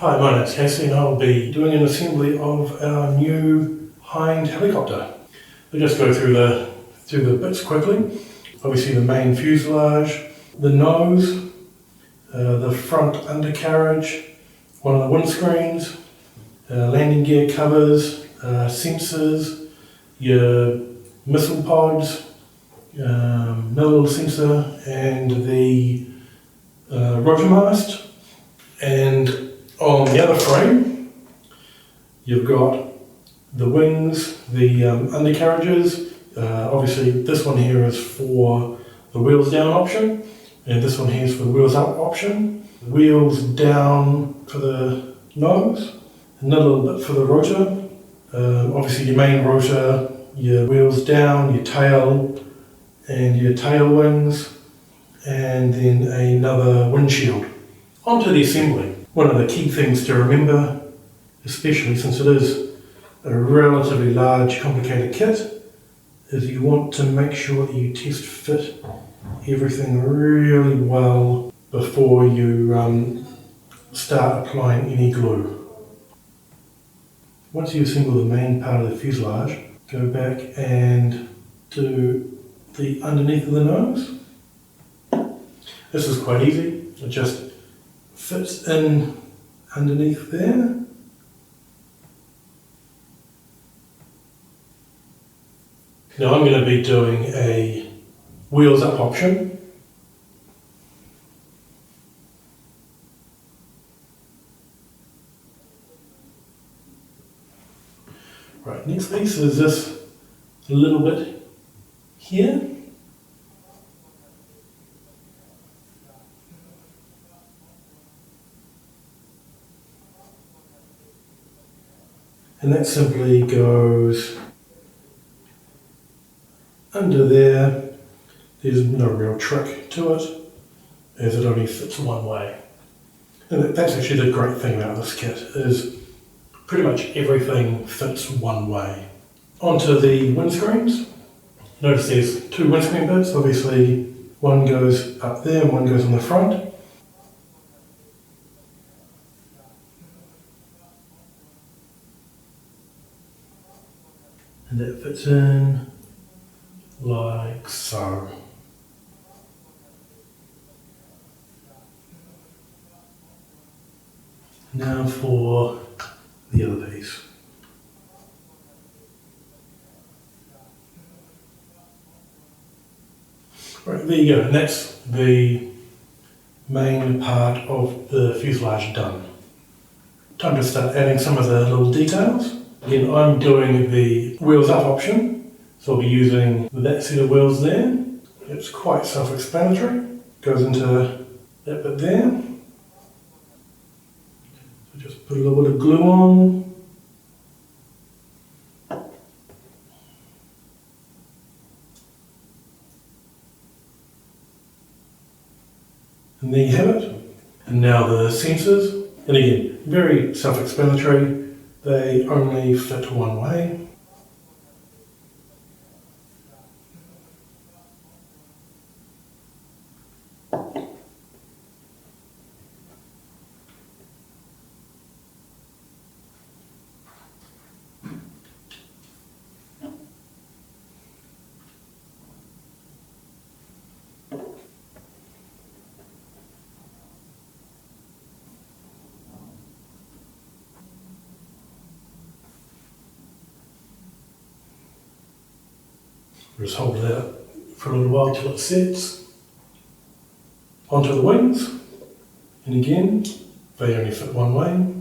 Hi, my name's Casey and I'll be doing an assembly of our new Hind helicopter. We'll just go through the bits quickly. Obviously the main fuselage, the nose, the front undercarriage, one of the windscreens, landing gear covers, sensors, your missile pods, another little sensor, and the rotor mast. And on the other frame, you've got the wings, the undercarriages. Obviously this one here is for the wheels down option, and this one here is for the wheels up option. Wheels down for the nose, another little bit for the rotor. Obviously your main rotor, your wheels down, your tail and your tail wings, and then another windshield. Onto the assembly. One of the key things to remember, especially since it is a relatively large, complicated kit, is you want to make sure that you test fit everything really well before you start applying any glue. Once you assemble the main part of the fuselage, go back and do the underneath of the nose. This is quite easy. It just fits in underneath there. Now I'm going to be doing a wheels up option. Right, next piece is this little bit here. And that simply goes under there. There's no real trick to it, as it only fits one way. And that's actually the great thing about this kit, is pretty much everything fits one way. Onto the windscreens. Notice there's two windscreen bits. Obviously one goes up there and one goes on the front. And that fits in like so. Now for the other piece. Right, there you go, and that's the main part of the fuselage done. Time to start adding some of the little details. Again, I'm doing the wheels up option, so I'll be using that set of wheels there. It's quite self-explanatory. Goes into that bit there. So just put a little bit of glue on. And there you have it. And now the sensors. And again, very self-explanatory. They only fit one way. Just hold it out for a little while till it sets. Onto the wings, and again, they only fit one way.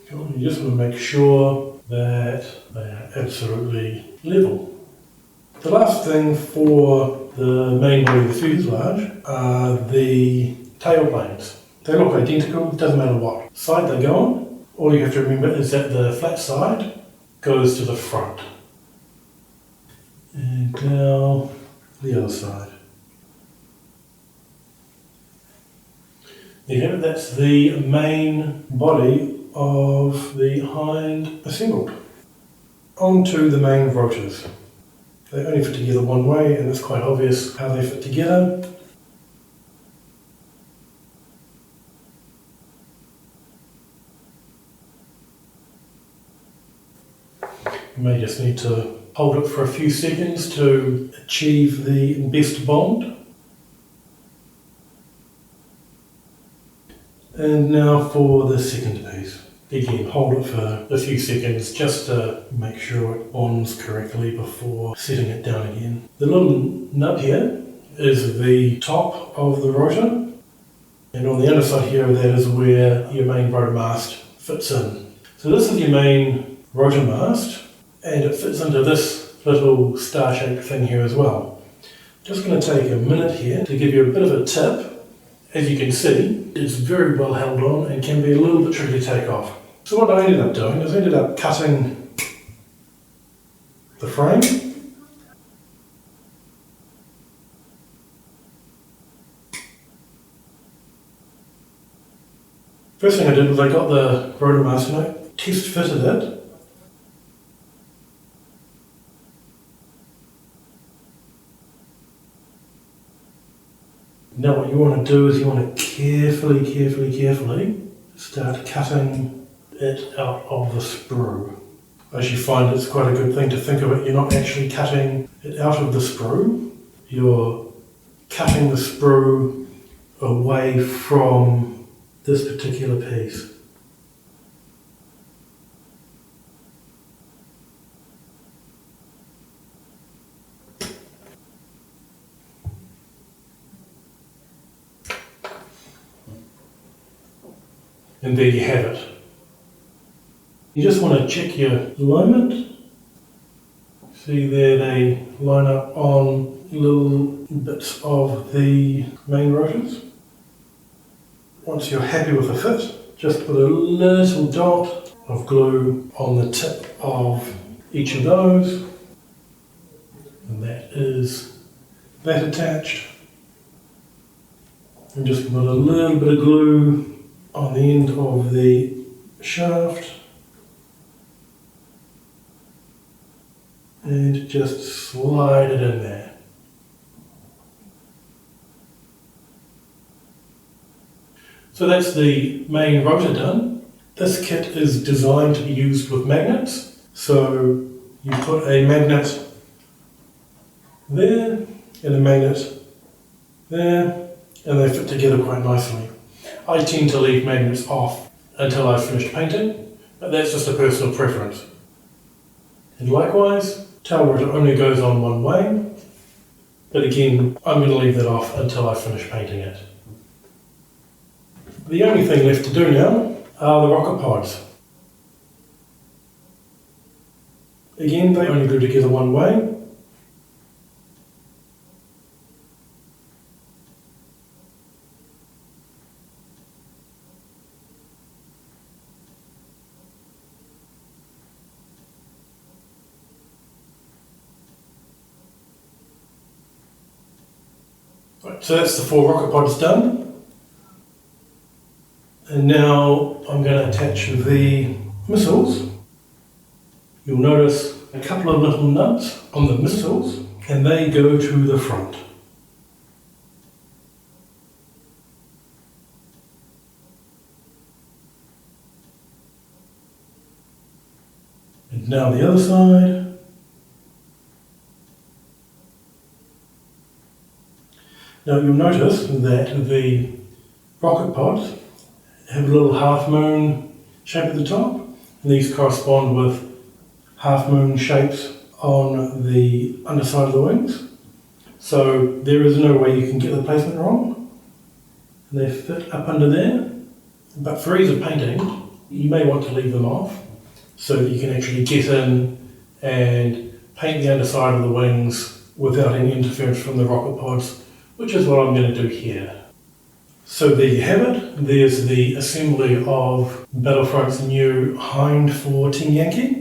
You just want to make sure that they are absolutely level. The last thing for the main body of the fuselage are the tail planes. They look identical, doesn't matter what side they go on. All you have to remember is that the flat side goes to the front. And now the other side. There you have it, that's the main body of the Hind assembled. On to the main rotors. They only fit together one way, and it's quite obvious how they fit together. You may just need to hold it for a few seconds to achieve the best bond. And now for the second piece. Again, hold it for a few seconds just to make sure it bonds correctly before setting it down again. The little nut here is the top of the rotor, and on the underside here that is where your main rotor mast fits in. So this is your main rotor mast, and it fits into this little star-shaped thing here as well. Just going to take a minute here to give you a bit of a tip. As you can see, it's very well held on and can be a little bit tricky to take off. So what I ended up doing is I ended up cutting the frame. First thing I did was I got the rotor mast and I test fitted it. Now what you want to do is you want to carefully start cutting it out of the sprue. As you find, it's quite a good thing to think of it. You're not actually cutting it out of the sprue. You're cutting the sprue away from this particular piece. And there you have it. You just want to check your alignment. See there, they line up on little bits of the main rotors. Once you're happy with the fit, just put a little dot of glue on the tip of each of those. And that is that attached. And just put a little bit of glue on the end of the shaft and just slide it in there. So that's the main rotor done. This kit is designed to be used with magnets, so you put a magnet there and a magnet there, and they fit together quite nicely. I tend to leave magnets off until I've finished painting, but that's just a personal preference. And likewise, tail rotor only goes on one way, but again, I'm going to leave that off until I finish painting it. The only thing left to do now are the rocket pods. Again, they only glue together one way. Right, so that's the 4 rocket pods done. And now I'm going to attach the missiles. You'll notice a couple of little nuts on the missiles, and they go to the front. And now the other side. Now you'll notice that the rocket pods have a little half moon shape at the top, and these correspond with half moon shapes on the underside of the wings. So there is no way you can get the placement wrong. And they fit up under there, but for ease of painting, you may want to leave them off so that you can actually get in and paint the underside of the wings without any interference from the rocket pods, which is what I'm going to do here. So there you have it. There's the assembly of Battlefront's new Hind for Team Yankee.